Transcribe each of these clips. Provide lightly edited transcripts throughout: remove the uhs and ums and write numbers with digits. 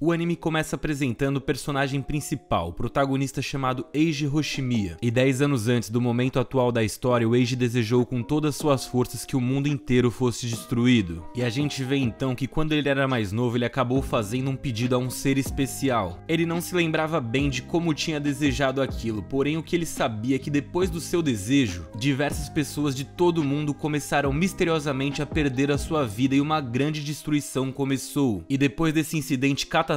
O anime começa apresentando o personagem principal, o protagonista chamado Eiji Hoshimiya. E 10 anos antes do momento atual da história, o Eiji desejou com todas suas forças que o mundo inteiro fosse destruído. E a gente vê então que quando ele era mais novo, ele acabou fazendo um pedido a um ser especial. Ele não se lembrava bem de como tinha desejado aquilo, porém o que ele sabia é que depois do seu desejo, diversas pessoas de todo o mundo começaram misteriosamente a perder a sua vida e uma grande destruição começou. E depois desse incidente catastrófico,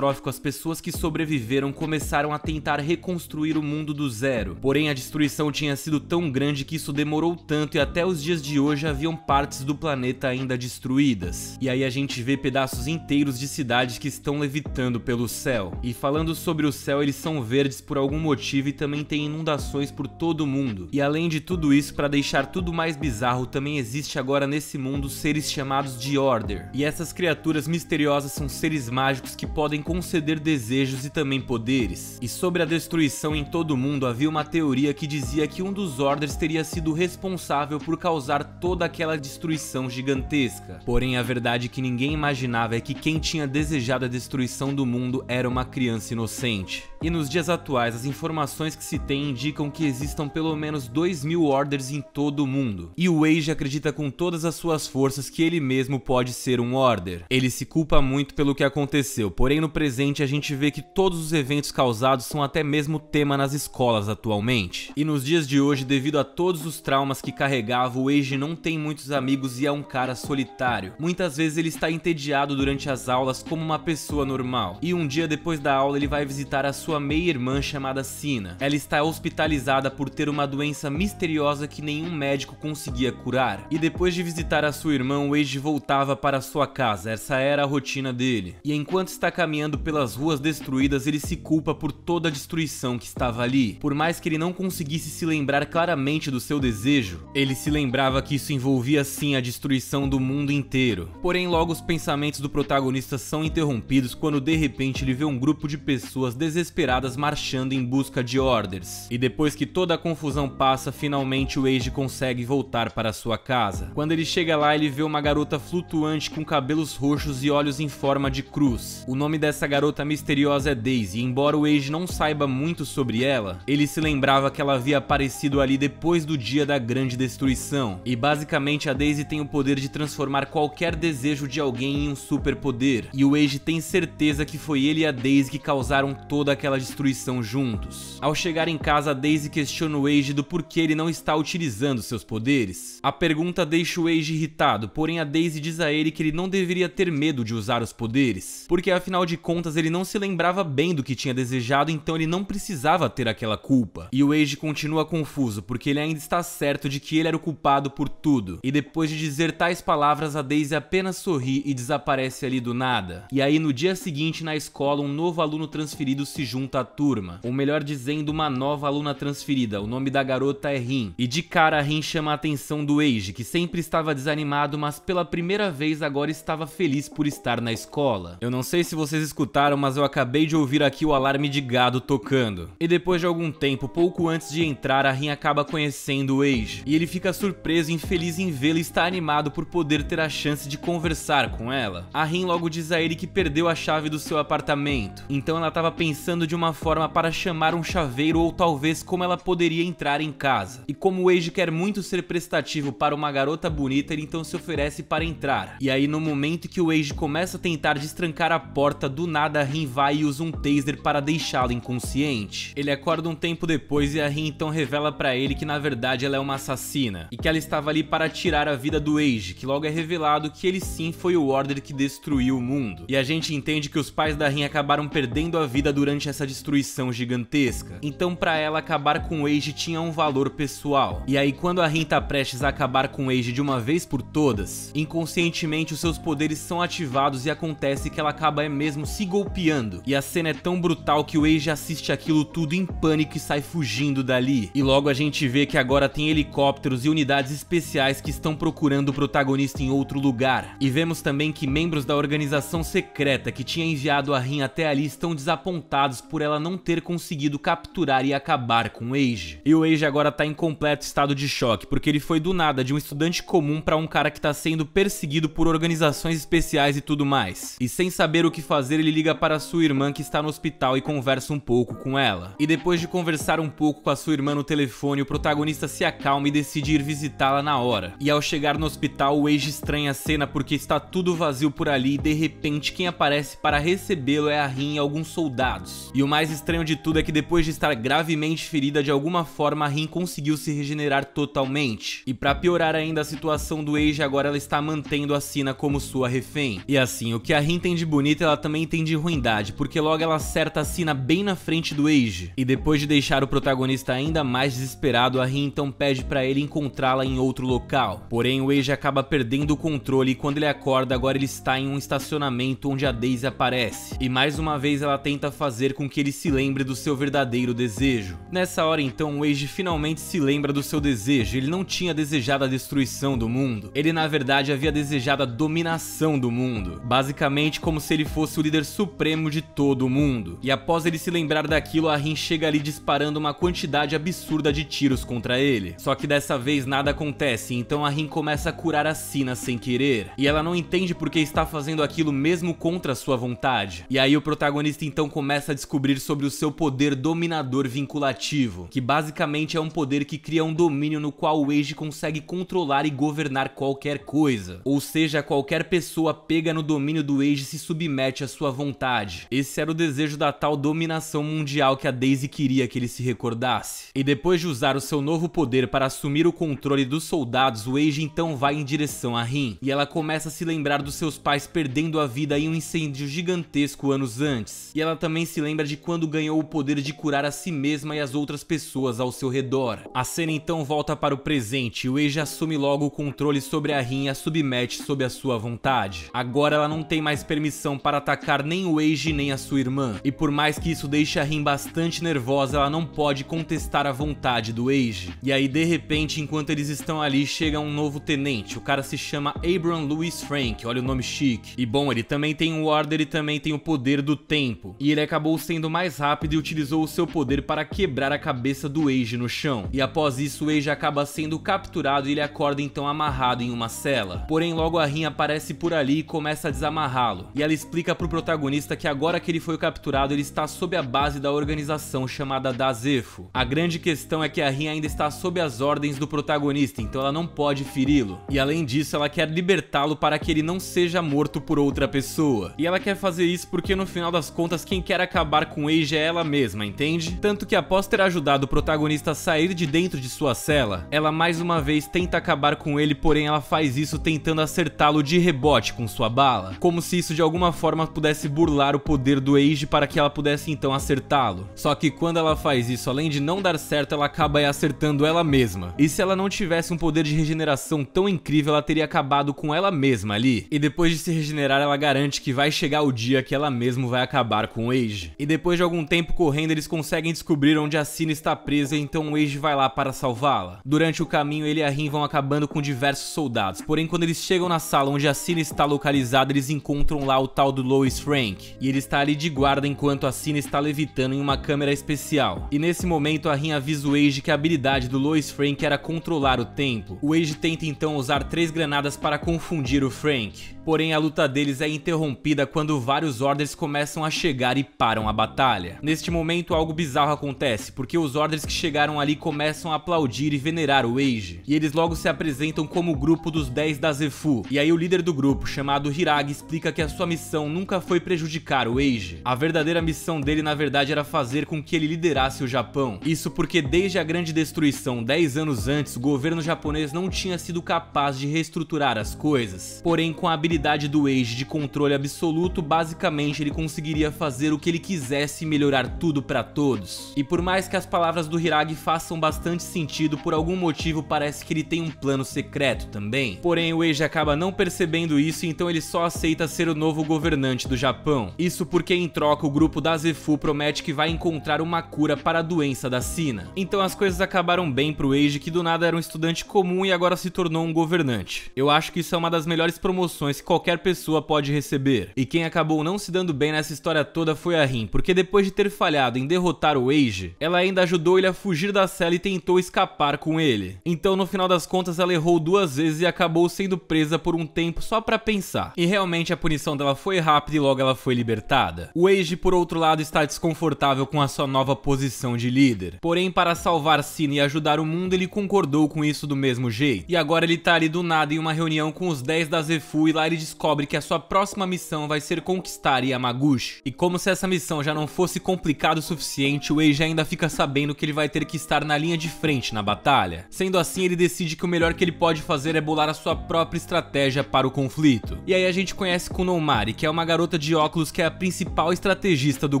as pessoas que sobreviveram começaram a tentar reconstruir o mundo do zero. Porém, a destruição tinha sido tão grande que isso demorou tanto e até os dias de hoje haviam partes do planeta ainda destruídas. E aí a gente vê pedaços inteiros de cidades que estão levitando pelo céu. E falando sobre o céu, eles são verdes por algum motivo e também tem inundações por todo o mundo. E além de tudo isso, para deixar tudo mais bizarro, também existe agora nesse mundo seres chamados de Order. E essas criaturas misteriosas são seres mágicos que podem conceder desejos e também poderes. E sobre a destruição em todo o mundo, havia uma teoria que dizia que um dos Orders teria sido responsável por causar toda aquela destruição gigantesca. Porém, a verdade que ninguém imaginava é que quem tinha desejado a destruição do mundo era uma criança inocente. E nos dias atuais, as informações que se tem indicam que existam pelo menos 2000 Orders em todo o mundo. E o Eiji acredita com todas as suas forças que ele mesmo pode ser um Order. Ele se culpa muito pelo que aconteceu, porém no presente a gente vê que todos os eventos causados são até mesmo tema nas escolas atualmente. E nos dias de hoje, devido a todos os traumas que carregava, o Eiji não tem muitos amigos e é um cara solitário. Muitas vezes ele está entediado durante as aulas como uma pessoa normal. E um dia depois da aula ele vai visitar a sua meia-irmã chamada Sina. Ela está hospitalizada por ter uma doença misteriosa que nenhum médico conseguia curar. E depois de visitar a sua irmã, o Eiji voltava para sua casa. Essa era a rotina dele. E enquanto está caminhando pelas ruas destruídas, ele se culpa por toda a destruição que estava ali. Por mais que ele não conseguisse se lembrar claramente do seu desejo, ele se lembrava que isso envolvia sim a destruição do mundo inteiro. Porém, logo os pensamentos do protagonista são interrompidos quando de repente ele vê um grupo de pessoas desesperadas marchando em busca de Orders. E depois que toda a confusão passa, finalmente o Eiji consegue voltar para sua casa. Quando ele chega lá, ele vê uma garota flutuante com cabelos roxos e olhos em forma de cruz. O nome dessa garota misteriosa é Daisy, e embora o Eiji não saiba muito sobre ela, ele se lembrava que ela havia aparecido ali depois do dia da grande destruição. E basicamente a Daisy tem o poder de transformar qualquer desejo de alguém em um superpoder. E o Eiji tem certeza que foi ele e a Daisy que causaram toda aquela destruição juntos. Ao chegar em casa, a Daisy questiona o Eiji do porquê ele não está utilizando seus poderes. A pergunta deixa o Eiji irritado, porém a Daisy diz a ele que ele não deveria ter medo de usar os poderes, porque afinal de contas ele não se lembrava bem do que tinha desejado, então ele não precisava ter aquela culpa. E o Eiji continua confuso, porque ele ainda está certo de que ele era o culpado por tudo. E depois de dizer tais palavras, a Daisy apenas sorri e desaparece ali do nada. E aí no dia seguinte na escola, um novo aluno transferido se junta à turma. Ou melhor dizendo, uma nova aluna transferida. O nome da garota é Rin. E de cara a Rin chama a atenção do Eiji, que sempre estava desanimado, mas pela primeira vez agora estava feliz por estar na escola. Eu não sei se vocês escutaram, mas eu acabei de ouvir aqui o alarme de gado tocando. E depois de algum tempo, pouco antes de entrar, a Rin acaba conhecendo o Eiji. E ele fica surpreso e infeliz em vê-la e está animado por poder ter a chance de conversar com ela. A Rin logo diz a ele que perdeu a chave do seu apartamento. Então ela estava pensando de uma forma para chamar um chaveiro ou talvez como ela poderia entrar em casa. E como o Eiji quer muito ser prestativo para uma garota bonita, ele então se oferece para entrar. E aí no momento que o Eiji começa a tentar destrancar a porta, do nada a Rin vai e usa um taser para deixá-lo inconsciente. Ele acorda um tempo depois e a Rin então revela para ele que na verdade ela é uma assassina e que ela estava ali para tirar a vida do Eiji, que logo é revelado que ele sim foi o Order que destruiu o mundo. E a gente entende que os pais da Rin acabaram perdendo a vida durante essa destruição gigantesca. Então para ela acabar com o Eiji tinha um valor pessoal. E aí quando a Rin tá prestes a acabar com o Eiji de uma vez por todas, inconscientemente os seus poderes são ativados e acontece que ela acaba mesmo se golpeando. E a cena é tão brutal que o Eiji assiste aquilo tudo em pânico e sai fugindo dali. E logo a gente vê que agora tem helicópteros e unidades especiais que estão procurando o protagonista em outro lugar. E vemos também que membros da organização secreta que tinha enviado a Rin até ali estão desapontados por ela não ter conseguido capturar e acabar com o Eiji. E o Eiji agora tá em completo estado de choque, porque ele foi do nada de um estudante comum para um cara que tá sendo perseguido por organizações especiais e tudo mais. E sem saber o que fazer, fazer, ele liga para sua irmã que está no hospital e conversa um pouco com ela. E depois de conversar um pouco com a sua irmã no telefone, o protagonista se acalma e decide ir visitá-la na hora. E ao chegar no hospital, o Eiji estranha a cena porque está tudo vazio por ali e de repente quem aparece para recebê-lo é a Rin e alguns soldados. E o mais estranho de tudo é que depois de estar gravemente ferida, de alguma forma a Rin conseguiu se regenerar totalmente. E para piorar ainda a situação do Eiji, agora ela está mantendo a Sina como sua refém. E assim, o que a Rin tem de bonito, ela também tem de ruindade, porque logo ela acerta a Sina bem na frente do Eiji. E depois de deixar o protagonista ainda mais desesperado, a Rin então pede para ele encontrá-la em outro local. Porém, o Eiji acaba perdendo o controle e quando ele acorda, agora ele está em um estacionamento onde a Daisy aparece. E mais uma vez ela tenta fazer com que ele se lembre do seu verdadeiro desejo. Nessa hora então, o Eiji finalmente se lembra do seu desejo. Ele não tinha desejado a destruição do mundo. Ele na verdade havia desejado a dominação do mundo. Basicamente como se ele fosse o líder supremo de todo o mundo. E após ele se lembrar daquilo, a Rin chega ali disparando uma quantidade absurda de tiros contra ele. Só que dessa vez nada acontece, então a Rin começa a curar a Sina sem querer. E ela não entende porque está fazendo aquilo mesmo contra sua vontade. E aí o protagonista então começa a descobrir sobre o seu poder dominador vinculativo, que basicamente é um poder que cria um domínio no qual o Eiji consegue controlar e governar qualquer coisa. Ou seja, qualquer pessoa pega no domínio do Eiji se submete à sua vontade. Esse era o desejo da tal dominação mundial que a Daisy queria que ele se recordasse. E depois de usar o seu novo poder para assumir o controle dos soldados, o Eiji então vai em direção a Rin. E ela começa a se lembrar dos seus pais perdendo a vida em um incêndio gigantesco anos antes. E ela também se lembra de quando ganhou o poder de curar a si mesma e as outras pessoas ao seu redor. A cena então volta para o presente e o Eiji assume logo o controle sobre a Rin e a submete sob a sua vontade. Agora ela não tem mais permissão para atacar nem o Eiji nem a sua irmã. E por mais que isso deixe a Rin bastante nervosa, ela não pode contestar a vontade do Eiji. E aí de repente, enquanto eles estão ali, chega um novo tenente. O cara se chama Abraham Louis Frank, olha o nome chique. E bom, ele também tem um order e também tem o poder do tempo. E ele acabou sendo mais rápido e utilizou o seu poder para quebrar a cabeça do Eiji no chão. E após isso o Eiji acaba sendo capturado e ele acorda então amarrado em uma cela. Porém logo a Rin aparece por ali e começa a desamarrá-lo. E ela explica pro protagonista que agora que ele foi capturado, ele está sob a base da organização chamada Dazefo. A grande questão é que a Rin ainda está sob as ordens do protagonista, então ela não pode feri-lo. E além disso, ela quer libertá-lo para que ele não seja morto por outra pessoa. E ela quer fazer isso porque no final das contas quem quer acabar com o Eiji é ela mesma, entende? Tanto que após ter ajudado o protagonista a sair de dentro de sua cela, ela mais uma vez tenta acabar com ele, porém ela faz isso tentando acertá-lo de rebote com sua bala, como se isso de alguma forma pudesse burlar o poder do Eiji para que ela pudesse então acertá-lo. Só que quando ela faz isso, além de não dar certo, ela acaba acertando ela mesma. E se ela não tivesse um poder de regeneração tão incrível, ela teria acabado com ela mesma ali. E depois de se regenerar, ela garante que vai chegar o dia que ela mesma vai acabar com o Eiji. E depois de algum tempo correndo, eles conseguem descobrir onde a Sina está presa, então o Eiji vai lá para salvá-la. Durante o caminho, ele e a Rin vão acabando com diversos soldados, porém quando eles chegam na sala onde a Sina está localizada, eles encontram lá o tal do Louis Frank. E ele está ali de guarda enquanto a Sina está levitando em uma câmera especial. E nesse momento a Rin avisa o Eiji que a habilidade do Louis Frank era controlar o tempo. O Eiji tenta então usar 3 granadas para confundir o Frank. Porém a luta deles é interrompida quando vários ordens começam a chegar e param a batalha. Neste momento algo bizarro acontece, porque os ordens que chegaram ali começam a aplaudir e venerar o Eiji. E eles logo se apresentam como o grupo dos 10 Dazefo. E aí o líder do grupo, chamado Hiragi, explica que a sua missão nunca foi prejudicar o Eiji. A verdadeira missão dele na verdade era fazer com que ele liderasse o Japão. Isso porque desde a grande destruição 10 anos antes, o governo japonês não tinha sido capaz de reestruturar as coisas. Porém com a habilidade do Eiji de controle absoluto, basicamente ele conseguiria fazer o que ele quisesse e melhorar tudo pra todos. E por mais que as palavras do Hiragi façam bastante sentido, por algum motivo parece que ele tem um plano secreto também. Porém o Eiji acaba não percebendo isso, então ele só aceita ser o novo governante do Japão. Isso porque em troca o grupo Dazefo promete que vai encontrar uma cura para a doença da Sina. Então as coisas acabaram bem pro Eiji, que do nada era um estudante comum e agora se tornou um governante. Eu acho que isso é uma das melhores promoções que qualquer pessoa pode receber. E quem acabou não se dando bem nessa história toda foi a Rin, porque depois de ter falhado em derrotar o Eiji, ela ainda ajudou ele a fugir da cela e tentou escapar com ele. Então no final das contas ela errou 2 vezes e acabou sendo presa por um tempo só pra pensar. E realmente a punição dela foi rápida e logo ela foi libertada. O Eiji, por outro lado, está desconfortável com a sua nova posição de líder. Porém, para salvar Sina e ajudar o mundo, ele concordou com isso do mesmo jeito. E agora ele tá ali do nada em uma reunião com os 10 da Zefu e lá ele descobre que a sua próxima missão vai ser conquistar Yamaguchi. E como se essa missão já não fosse complicada o suficiente, o Eiji ainda fica sabendo que ele vai ter que estar na linha de frente na batalha. Sendo assim, ele decide que o melhor que ele pode fazer é bolar a sua própria estratégia para o conflito. E aí a gente conhece Kunomari, que é uma garota de óculos que é a principal estrategista do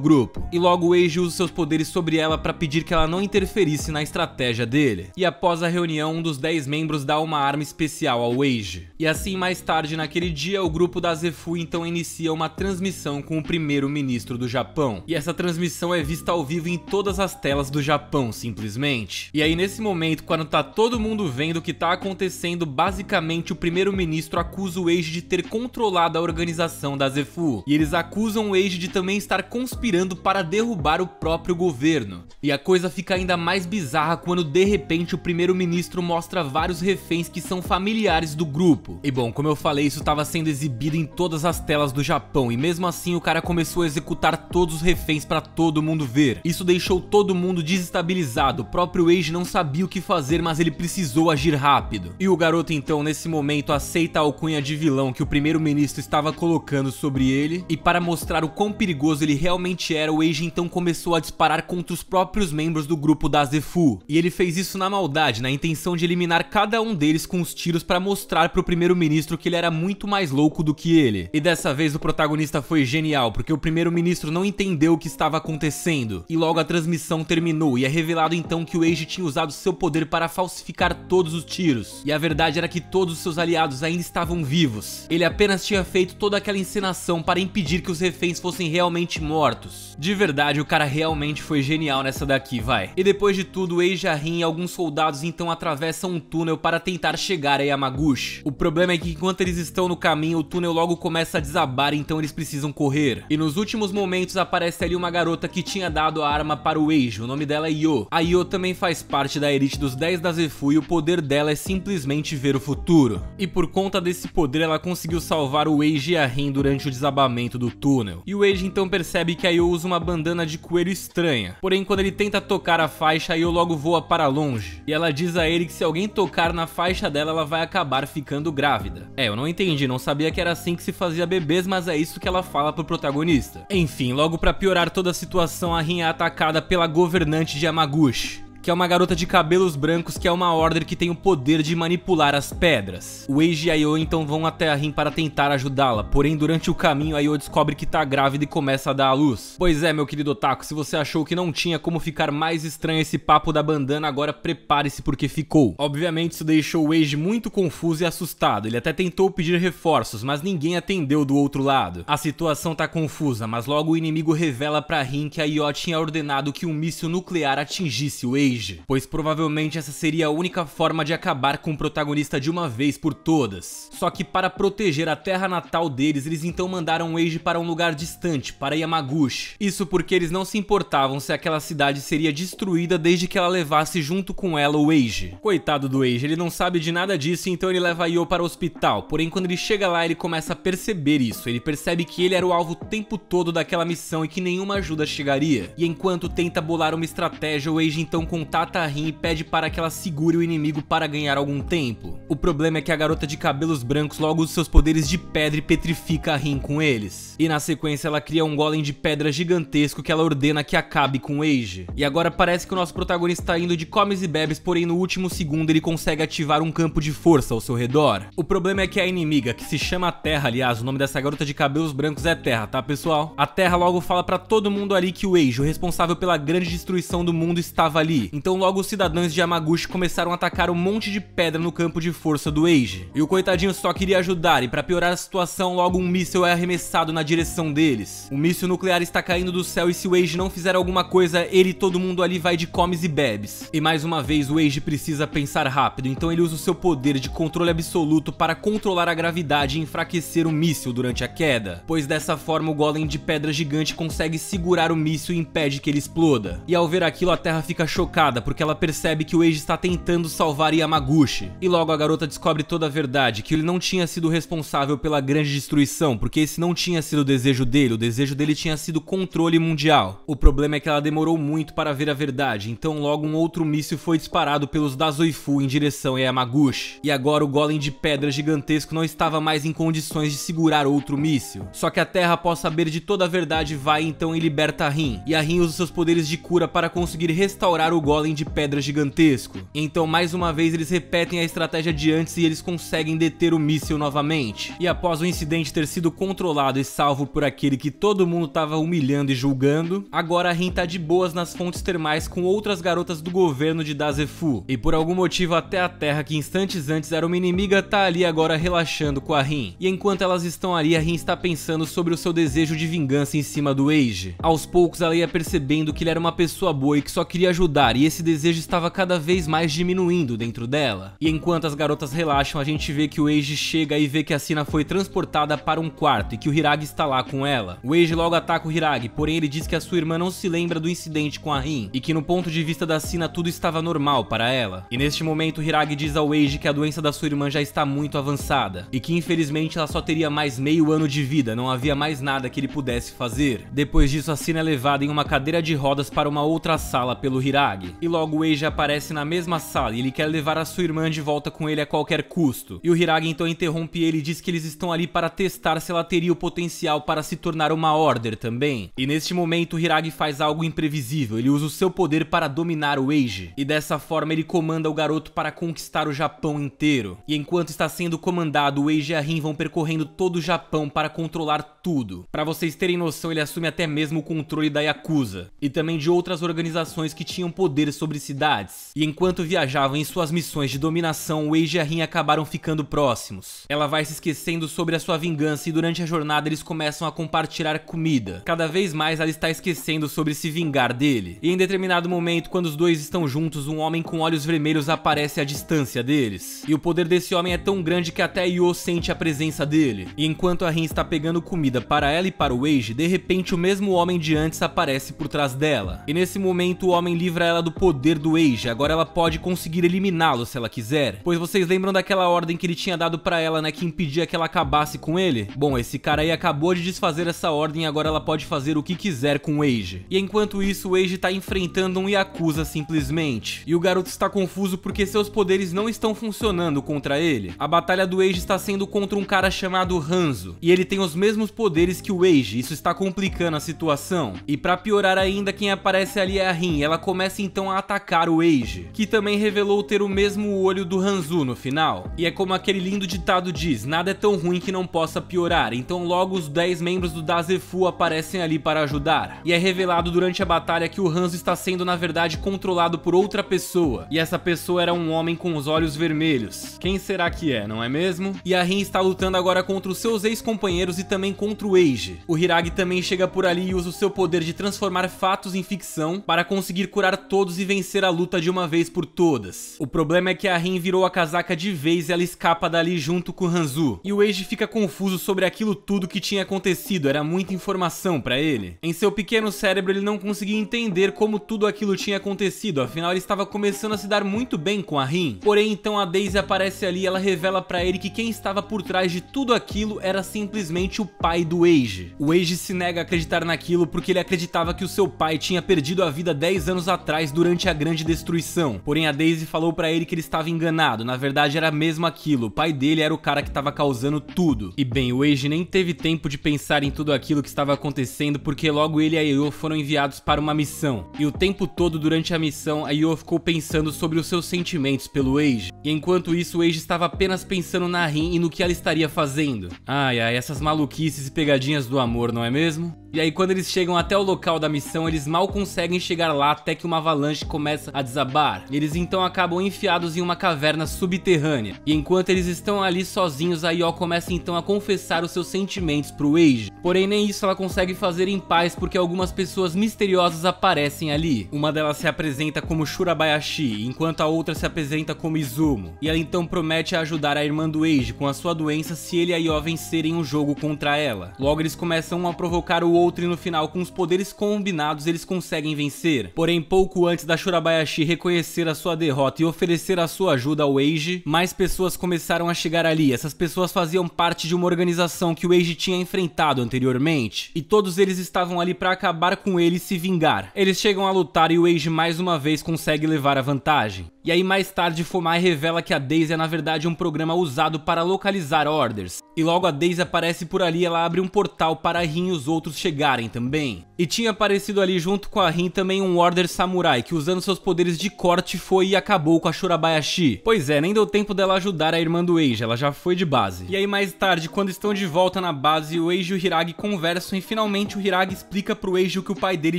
grupo. E logo o Eiji usa seus poderes sobre ela para pedir que ela não interferisse na estratégia dele. E após a reunião, um dos 10 membros dá uma arma especial ao Eiji. E assim, mais tarde naquele dia, o grupo da Zefu então inicia uma transmissão com o primeiro-ministro do Japão. E essa transmissão é vista ao vivo em todas as telas do Japão, simplesmente. E aí nesse momento, quando tá todo mundo vendo o que tá acontecendo, basicamente o primeiro-ministro acusa o Eiji de ter controlado a organização da Zefu. E eles acusam o Eiji de também estar conspirando para derrubar o próprio governo. E a coisa fica ainda mais bizarra quando de repente o primeiro-ministro mostra vários reféns que são familiares do grupo. E bom, como eu falei, isso estava sendo exibido em todas as telas do Japão e mesmo assim o cara começou a executar todos os reféns para todo mundo ver. Isso deixou todo mundo desestabilizado, o próprio Eiji não sabia o que fazer, mas ele precisou agir rápido. E o garoto então nesse momento aceita a alcunha de vilão que o primeiro-ministro estava colocando sobre ele, e para mostrar o quão perigoso ele realmente era, o Eiji então começou a disparar contra os próprios membros do grupo da Zefu. E ele fez isso na maldade, na intenção de eliminar cada um deles com os tiros para mostrar pro primeiro-ministro que ele era muito mais louco do que ele. E dessa vez o protagonista foi genial, porque o primeiro-ministro não entendeu o que estava acontecendo. E logo a transmissão terminou e é revelado então que o Eiji tinha usado seu poder para falsificar todos os tiros. E a verdade era que todos os seus aliados ainda estavam vivos. Ele apenas tinha feito toda aquela encenação para impedir que os reféns fossem realmente mortos. De verdade, o cara realmente foi genial nessa daqui, vai. E depois de tudo, o Eiji, a Rin e alguns soldados então atravessam um túnel para tentar chegar a Yamaguchi. O problema é que enquanto eles estão no caminho, o túnel logo começa a desabar, então eles precisam correr. E nos últimos momentos aparece ali uma garota que tinha dado a arma para o Eiji, o nome dela é Io. A Io também faz parte da elite dos 10 da Zefu e o poder dela é simplesmente ver o futuro. E por conta desse poder ela conseguiu salvar o Eiji e a Rin durante o desabamento do túnel. E o Eiji então percebe que a Io usa uma bandana de coelho estranha. Porém, quando ele tenta tocar a faixa, a Io logo voa para longe. E ela diz a ele que se alguém tocar na faixa dela, ela vai acabar ficando grávida. Eu não entendi, não sabia que era assim que se fazia bebês, mas é isso que ela fala pro protagonista. Enfim, logo pra piorar toda a situação, a Rin é atacada pela governante de Yamaguchi, que é uma garota de cabelos brancos que é uma Order que tem o poder de manipular as pedras. O Eiji e a Io então vão até a Rin para tentar ajudá-la, porém durante o caminho a Io descobre que tá grávida e começa a dar à luz. Pois é, meu querido otaku, se você achou que não tinha como ficar mais estranho esse papo da bandana, agora prepare-se porque ficou. Obviamente isso deixou o Eiji muito confuso e assustado, ele até tentou pedir reforços, mas ninguém atendeu do outro lado. A situação tá confusa, mas logo o inimigo revela pra Rin que a Io tinha ordenado que um míssil nuclear atingisse o Eiji, pois provavelmente essa seria a única forma de acabar com o protagonista de uma vez por todas. Só que para proteger a terra natal deles, eles então mandaram o Eiji para um lugar distante, para Yamaguchi. Isso porque eles não se importavam se aquela cidade seria destruída desde que ela levasse junto com ela o Eiji. Coitado do Eiji, ele não sabe de nada disso, então ele leva a Io para o hospital. Porém, quando ele chega lá, ele começa a perceber isso. Ele percebe que ele era o alvo o tempo todo daquela missão e que nenhuma ajuda chegaria. E enquanto tenta bolar uma estratégia, o Eiji então contata a Rin e pede para que ela segure o inimigo para ganhar algum tempo. O problema é que a garota de cabelos brancos logo usa seus poderes de pedra e petrifica a Rin com eles. E na sequência ela cria um golem de pedra gigantesco que ela ordena que acabe com o Eiji. E agora parece que o nosso protagonista está indo de comes e bebes, porém no último segundo ele consegue ativar um campo de força ao seu redor. O problema é que a inimiga, que se chama Terra, aliás, o nome dessa garota de cabelos brancos é Terra, tá pessoal? A Terra logo fala pra todo mundo ali que o Eiji, o responsável pela grande destruição do mundo, estava ali. ali. Então logo os cidadãos de Yamaguchi começaram a atacar um monte de pedra no campo de força do Eiji. E o coitadinho só queria ajudar, e pra piorar a situação, logo um míssil é arremessado na direção deles. O míssil nuclear está caindo do céu e se o Eiji não fizer alguma coisa, ele e todo mundo ali vai de comes e bebes. E mais uma vez o Eiji precisa pensar rápido, então ele usa o seu poder de controle absoluto para controlar a gravidade e enfraquecer o míssil durante a queda, pois dessa forma o golem de pedra gigante consegue segurar o míssil e impede que ele exploda. E ao ver aquilo a Terra fica chocada, porque ela percebe que o Eiji está tentando salvar Yamaguchi. E logo a garota descobre toda a verdade, que ele não tinha sido responsável pela grande destruição, porque esse não tinha sido o desejo dele tinha sido controle mundial. O problema é que ela demorou muito para ver a verdade, então logo um outro míssil foi disparado pelos Dazoifu em direção a Yamaguchi. E agora o golem de pedra gigantesco não estava mais em condições de segurar outro míssil. Só que a Terra, após saber de toda a verdade, vai então e liberta a Rin. E a Rin usa seus poderes de cura para conseguir restaurar o golem de pedra gigantesco. Então mais uma vez eles repetem a estratégia de antes e eles conseguem deter o míssil novamente. E após o incidente ter sido controlado e salvo por aquele que todo mundo estava humilhando e julgando, agora a Rin tá de boas nas fontes termais com outras garotas do governo de Dazefu. E por algum motivo até a Terra, que instantes antes era uma inimiga, tá ali agora relaxando com a Rin. E enquanto elas estão ali, a Rin está pensando sobre o seu desejo de vingança em cima do Eiji. Aos poucos ela ia percebendo que ele era uma pessoa boa e que só queria ajudar, e esse desejo estava cada vez mais diminuindo dentro dela. E enquanto as garotas relaxam, a gente vê que o Eiji chega e vê que a Sina foi transportada para um quarto e que o Hiragi está lá com ela. O Eiji logo ataca o Hiragi, porém ele diz que a sua irmã não se lembra do incidente com a Rin e que no ponto de vista da Sina tudo estava normal para ela. E neste momento o Hiragi diz ao Eiji que a doença da sua irmã já está muito avançada e que infelizmente ela só teria mais meio ano de vida, não havia mais nada que ele pudesse fazer. Depois disso a Sina é levada em uma cadeira de rodas para uma outra sala pelo Hiragi. E logo o Eiji aparece na mesma sala e ele quer levar a sua irmã de volta com ele a qualquer custo. E o Hiragi então interrompe ele e diz que eles estão ali para testar se ela teria o potencial para se tornar uma Order também. E neste momento o Hiragi faz algo imprevisível, ele usa o seu poder para dominar o Eiji. E dessa forma ele comanda o garoto para conquistar o Japão inteiro. E enquanto está sendo comandado, o Eiji e a Rin vão percorrendo todo o Japão para controlar tudo. Para vocês terem noção, ele assume até mesmo o controle da Yakuza e também de outras organizações que tinham poder sobre cidades. E enquanto viajavam em suas missões de dominação, o Eiji e a Rin acabaram ficando próximos. Ela vai se esquecendo sobre a sua vingança e durante a jornada eles começam a compartilhar comida. Cada vez mais ela está esquecendo sobre se vingar dele. E em determinado momento, quando os dois estão juntos, um homem com olhos vermelhos aparece à distância deles. E o poder desse homem é tão grande que até Io sente a presença dele. E enquanto a Rin está pegando comida para ela e para o Eiji, de repente o mesmo homem de antes aparece por trás dela. E nesse momento o homem livra ela do poder do Eiji. Agora ela pode conseguir eliminá-lo se ela quiser. Pois vocês lembram daquela ordem que ele tinha dado para ela, né, que impedia que ela acabasse com ele? Bom, esse cara aí acabou de desfazer essa ordem e agora ela pode fazer o que quiser com o Eiji. E enquanto isso o Eiji tá enfrentando um Yakuza simplesmente. E o garoto está confuso porque seus poderes não estão funcionando contra ele. A batalha do Eiji está sendo contra um cara chamado Hanzo. E ele tem os mesmos poderes que o Eiji, isso está complicando a situação. E pra piorar ainda, quem aparece ali é a Rin. Ela começa então a atacar o Eiji, que também revelou ter o mesmo olho do Hanzo no final. E é como aquele lindo ditado diz, nada é tão ruim que não possa piorar. Então logo os 10 membros do Dazefu aparecem ali para ajudar. E é revelado durante a batalha que o Hanzo está sendo na verdade controlado por outra pessoa. E essa pessoa era um homem com os olhos vermelhos. Quem será que é, não é mesmo? E a Rin está lutando agora contra os seus ex-companheiros e também contra o Eiji. O Hiragi também chega por ali e usa o seu poder de transformar fatos em ficção para conseguir curar todos e vencer a luta de uma vez por todas. O problema é que a Rin virou a casaca de vez e ela escapa dali junto com o Hanzo. E o Eiji fica confuso sobre aquilo tudo que tinha acontecido, era muita informação para ele. Em seu pequeno cérebro ele não conseguia entender como tudo aquilo tinha acontecido, afinal ele estava começando a se dar muito bem com a Rin. Porém então a Daisy aparece ali e ela revela para ele que quem estava por trás de tudo aquilo era simplesmente o pai do Eiji. O Eiji se nega a acreditar naquilo porque ele acreditava que o seu pai tinha perdido a vida 10 anos atrás durante a grande destruição. Porém a Daisy falou para ele que ele estava enganado, na verdade era mesmo aquilo, o pai dele era o cara que estava causando tudo. E bem, o Eiji nem teve tempo de pensar em tudo aquilo que estava acontecendo porque logo ele e a Io foram enviados para uma missão. E o tempo todo durante a missão a Io ficou pensando sobre os seus sentimentos pelo Eiji. E enquanto isso o Eiji estava apenas pensando na Rin e no que ela estaria fazendo. Ai ai, essas maluquices e pegadinhas do amor, não é mesmo? E aí quando eles chegam até o local da missão, eles mal conseguem chegar lá até que uma avalanche avalanche começa a desabar. Eles então acabam enfiados em uma caverna subterrânea. E enquanto eles estão ali sozinhos, a Io começa então a confessar os seus sentimentos pro Eiji. Porém, nem isso ela consegue fazer em paz, porque algumas pessoas misteriosas aparecem ali. Uma delas se apresenta como Shurabayashi, enquanto a outra se apresenta como Izumo. E ela então promete ajudar a irmã do Eiji com a sua doença se ele e a Io vencerem um jogo contra ela. Logo eles começam um a provocar o outro e no final, com os poderes combinados, eles conseguem vencer. Porém, pouco antes da Shurabayashi reconhecer a sua derrota e oferecer a sua ajuda ao Eiji, mais pessoas começaram a chegar ali. Essas pessoas faziam parte de uma organização que o Eiji tinha enfrentado anteriormente, e todos eles estavam ali para acabar com ele e se vingar. Eles chegam a lutar e o Eiji mais uma vez consegue levar a vantagem. E aí mais tarde Fomai revela que a Daisy é na verdade um programa usado para localizar orders. E logo a Daisy aparece por ali, ela abre um portal para a Rin e os outros chegarem também. E tinha aparecido ali junto com a Rin também um Order Samurai, que usando seus poderes de corte foi e acabou com a Shurabayashi. Pois é, nem deu tempo dela ajudar a irmã do Eiji, ela já foi de base. E aí mais tarde, quando estão de volta na base, o Eiji e o Hiragi conversam e finalmente o Hiragi explica pro Eiji o que o pai dele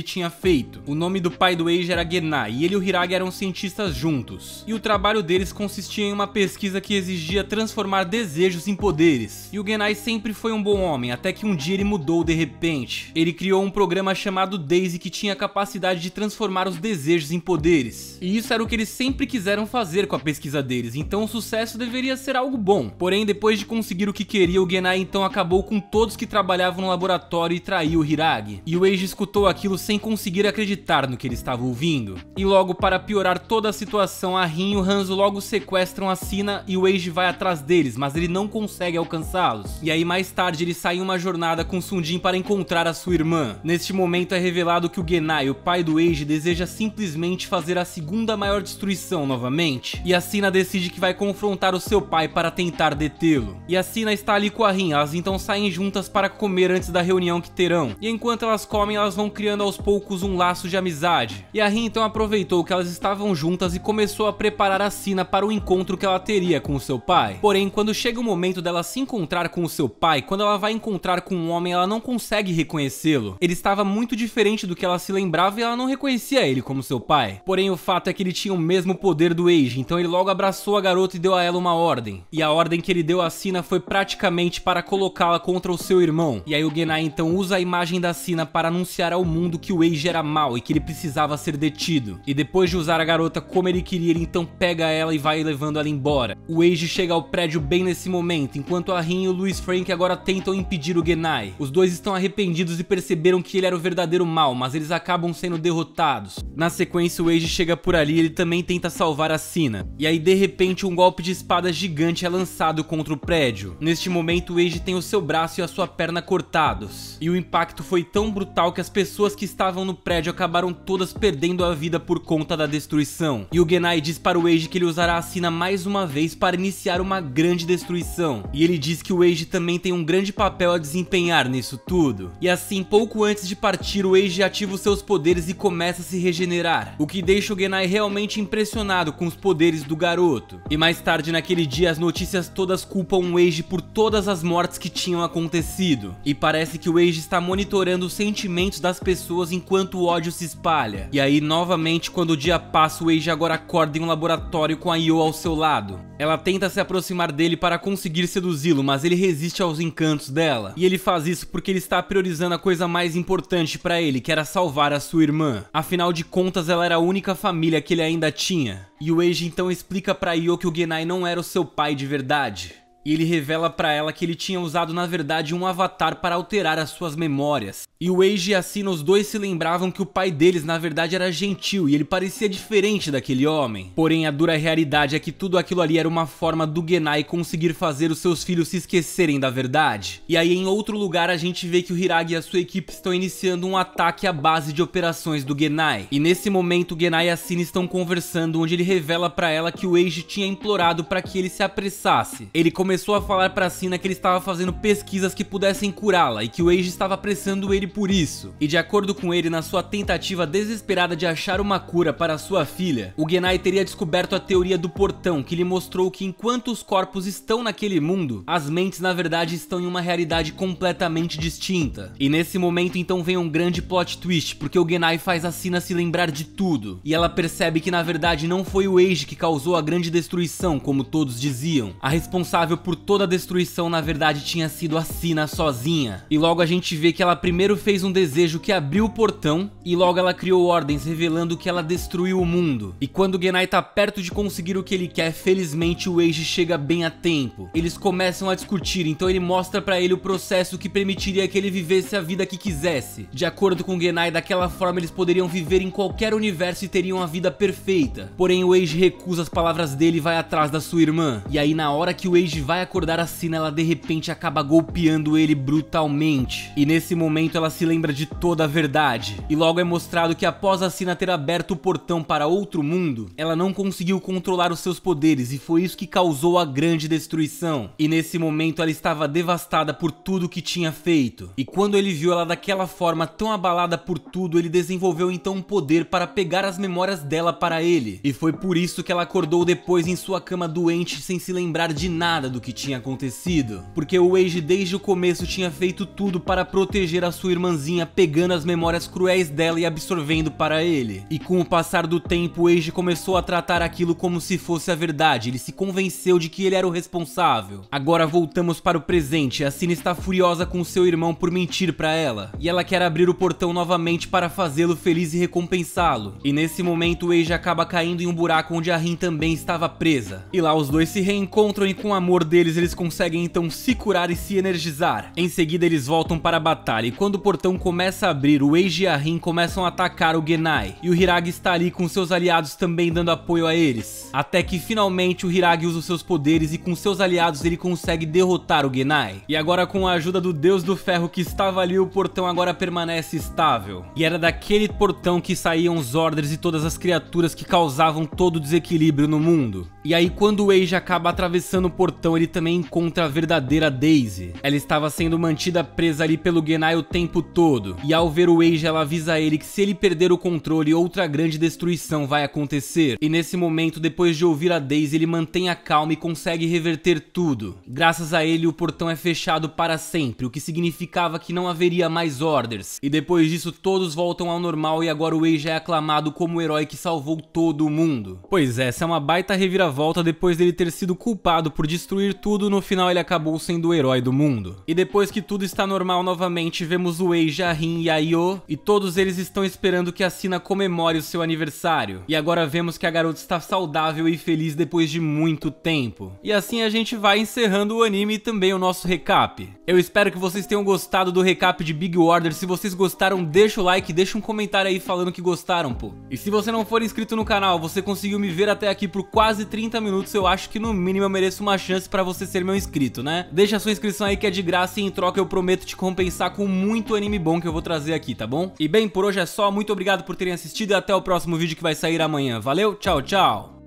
tinha feito. O nome do pai do Eiji era Genai, e ele e o Hiragi eram cientistas juntos. E o trabalho deles consistia em uma pesquisa que exigia transformar desejos em poderes. E o Genai sempre foi um bom homem, até que um dia ele mudou de repente. Ele criou um programa chamado Daisy que tinha a capacidade de transformar os desejos em poderes. E isso era o que eles sempre quiseram fazer com a pesquisa deles, então o sucesso deveria ser algo bom. Porém, depois de conseguir o que queria, o Genai então acabou com todos que trabalhavam no laboratório e traiu o Hiragi. E o Eiji escutou aquilo sem conseguir acreditar no que ele estava ouvindo. E logo, para piorar toda a situação, a Rin e o Hanzo logo sequestram a Sina e o Eiji vai atrás deles, mas ele não consegue alcançá-los. E aí mais tarde ele sai em uma jornada com Sundin para encontrar a sua irmã. Neste momento é revelado que o Genai, o pai do Eiji, deseja simplesmente fazer a segunda maior destruição novamente. E a Sina decide que vai confrontar o seu pai para tentar detê-lo. E a Sina está ali com a Rin, elas então saem juntas para comer antes da reunião que terão. E enquanto elas comem, elas vão criando aos poucos um laço de amizade. E a Rin então aproveitou que elas estavam juntas e começou a preparar a Sina para o encontro que ela teria com o seu pai. Porém, quando chega o momento dela se encontrar com o seu pai, quando ela vai encontrar com um homem, ela não consegue reconhecê-lo. Ele estava muito diferente do que ela se lembrava e ela não reconhecia ele como seu pai. Porém, o fato é que ele tinha o mesmo poder do Eiji, então ele logo abraçou a garota e deu a ela uma ordem. E a ordem que ele deu a Sina foi praticamente para colocá-la contra o seu irmão. E aí o Genai então usa a imagem da Sina para anunciar ao mundo que o Eiji era mau e que ele precisava ser detido. E depois de usar a garota como ele queria, ele então pega ela e vai levando ela embora. O Eiji chega ao prédio bem nesse momento, enquanto a Rin e o Louis Frank agora tentam impedir o Genai. Os dois estão arrependidos e perceberam que ele era o verdadeiro mal, mas eles acabam sendo derrotados. Na sequência, o Eiji chega por ali e ele também tenta salvar a Sina. E aí, de repente, um golpe de espada gigante é lançado contra o prédio. Neste momento, o Eiji tem o seu braço e a sua perna cortados. E o impacto foi tão brutal que as pessoas que estavam no prédio acabaram todas perdendo a vida por conta da destruição. E o Genai diz para o Eiji que ele usará a Sina mais uma vez para iniciar uma grande destruição. E ele diz que o Eiji também tem um grande papel a desempenhar nisso tudo. E assim, pouco antes de partir, o Eiji ativa os seus poderes e começa a se regenerar, o que deixa o Genai realmente impressionado com os poderes do garoto. E mais tarde naquele dia, as notícias todas culpam o Eiji por todas as mortes que tinham acontecido. E parece que o Eiji está monitorando os sentimentos das pessoas enquanto o ódio se espalha. E aí, novamente, quando o dia passa, o Eiji agora acorda em um laboratório com a Io ao seu lado. Ela tenta se aproximar dele para conseguir seduzi-lo, mas ele resiste aos encantos dela. E ele faz isso porque ele está priorizando a coisa mais importante para ele, que era salvar a sua irmã. Afinal de contas, ela era a única família que ele ainda tinha. E o Eiji então explica para Io que o Genai não era o seu pai de verdade. E ele revela pra ela que ele tinha usado na verdade um avatar para alterar as suas memórias. E o Eiji e a Sina, os dois se lembravam que o pai deles na verdade era gentil e ele parecia diferente daquele homem. Porém, a dura realidade é que tudo aquilo ali era uma forma do Genai conseguir fazer os seus filhos se esquecerem da verdade. E aí em outro lugar a gente vê que o Hiragi e a sua equipe estão iniciando um ataque à base de operações do Genai. E nesse momento o Genai e a Sina estão conversando, onde ele revela pra ela que o Eiji tinha implorado para que ele se apressasse. Ele começou a falar pra Sina que ele estava fazendo pesquisas que pudessem curá-la e que o Eiji estava apressando ele por isso. E de acordo com ele, na sua tentativa desesperada de achar uma cura para sua filha, o Genai teria descoberto a teoria do portão, que lhe mostrou que enquanto os corpos estão naquele mundo, as mentes na verdade estão em uma realidade completamente distinta. E nesse momento então vem um grande plot twist, porque o Genai faz a Sina se lembrar de tudo, e ela percebe que na verdade não foi o Eiji que causou a grande destruição, como todos diziam. A responsável por toda a destruição na verdade tinha sido a Sina sozinha. E logo a gente vê que ela primeiro fez um desejo que abriu o portão, e logo ela criou ordens revelando que ela destruiu o mundo. E quando o Genai tá perto de conseguir o que ele quer, felizmente o Eiji chega bem a tempo. Eles começam a discutir, então ele mostra pra ele o processo que permitiria que ele vivesse a vida que quisesse. De acordo com o Genai, daquela forma eles poderiam viver em qualquer universo e teriam a vida perfeita. Porém o Eiji recusa as palavras dele e vai atrás da sua irmã. E aí na hora que o Eiji vai acordar a Sina, ela de repente acaba golpeando ele brutalmente. E nesse momento ela se lembra de toda a verdade. E logo é mostrado que após a Sina ter aberto o portão para outro mundo, ela não conseguiu controlar os seus poderes e foi isso que causou a grande destruição. E nesse momento ela estava devastada por tudo que tinha feito. E quando ele viu ela daquela forma tão abalada por tudo, ele desenvolveu então um poder para pegar as memórias dela para ele. E foi por isso que ela acordou depois em sua cama doente sem se lembrar de nada do que tinha acontecido. Porque o Eiji desde o começo tinha feito tudo para proteger a sua irmãzinha, pegando as memórias cruéis dela e absorvendo para ele. E com o passar do tempo, o Eiji começou a tratar aquilo como se fosse a verdade. Ele se convenceu de que ele era o responsável. Agora voltamos para o presente. A Sina está furiosa com seu irmão por mentir para ela. E ela quer abrir o portão novamente para fazê-lo feliz e recompensá-lo. E nesse momento o Eiji acaba caindo em um buraco onde a Rin também estava presa. E lá os dois se reencontram e com o amor deles eles conseguem então se curar e se energizar. Em seguida eles voltam para a batalha e quando o portão começa a abrir, o Eiji e a Rin começam a atacar o Genai. E o Hiragi está ali com seus aliados também dando apoio a eles. Até que finalmente o Hiragi usa os seus poderes e com seus aliados ele consegue derrotar o Genai. E agora com a ajuda do Deus do Ferro que estava ali, o portão agora permanece estável. E era daquele portão que saíam os Orders e todas as criaturas que causavam todo o desequilíbrio no mundo. E aí quando o Eiji acaba atravessando o portão, ele também encontra a verdadeira Daisy. Ela estava sendo mantida presa ali pelo Genai o tempo todo. E ao ver o Eiji, ela avisa ele que se ele perder o controle, outra grande destruição vai acontecer. E nesse momento, depois de ouvir a Daisy, ele mantém a calma e consegue reverter tudo. Graças a ele, o portão é fechado para sempre, o que significava que não haveria mais Orders. E depois disso, todos voltam ao normal e agora o Eiji é aclamado como o herói que salvou todo o mundo. Pois é, essa é uma baita reviravolta. Depois dele ter sido culpado por destruir tudo, no final ele acabou sendo o herói do mundo. E depois que tudo está normal novamente, vemos o Eiji, a Rin e a Io, e todos eles estão esperando que a Sina comemore o seu aniversário. E agora vemos que a garota está saudável e feliz depois de muito tempo. E assim a gente vai encerrando o anime e também o nosso recap. Eu espero que vocês tenham gostado do recap de Big Order. Se vocês gostaram, deixa o like, deixa um comentário aí falando que gostaram, pô. E se você não for inscrito no canal, você conseguiu me ver até aqui por quase 30 minutos, eu acho que no mínimo eu mereço uma chance pra você ser meu inscrito, né? Deixa a sua inscrição aí que é de graça e em troca eu prometo te compensar com muito anime bom que eu vou trazer aqui, tá bom? E bem, por hoje é só, muito obrigado por terem assistido e até o próximo vídeo que vai sair amanhã. Valeu, tchau, tchau!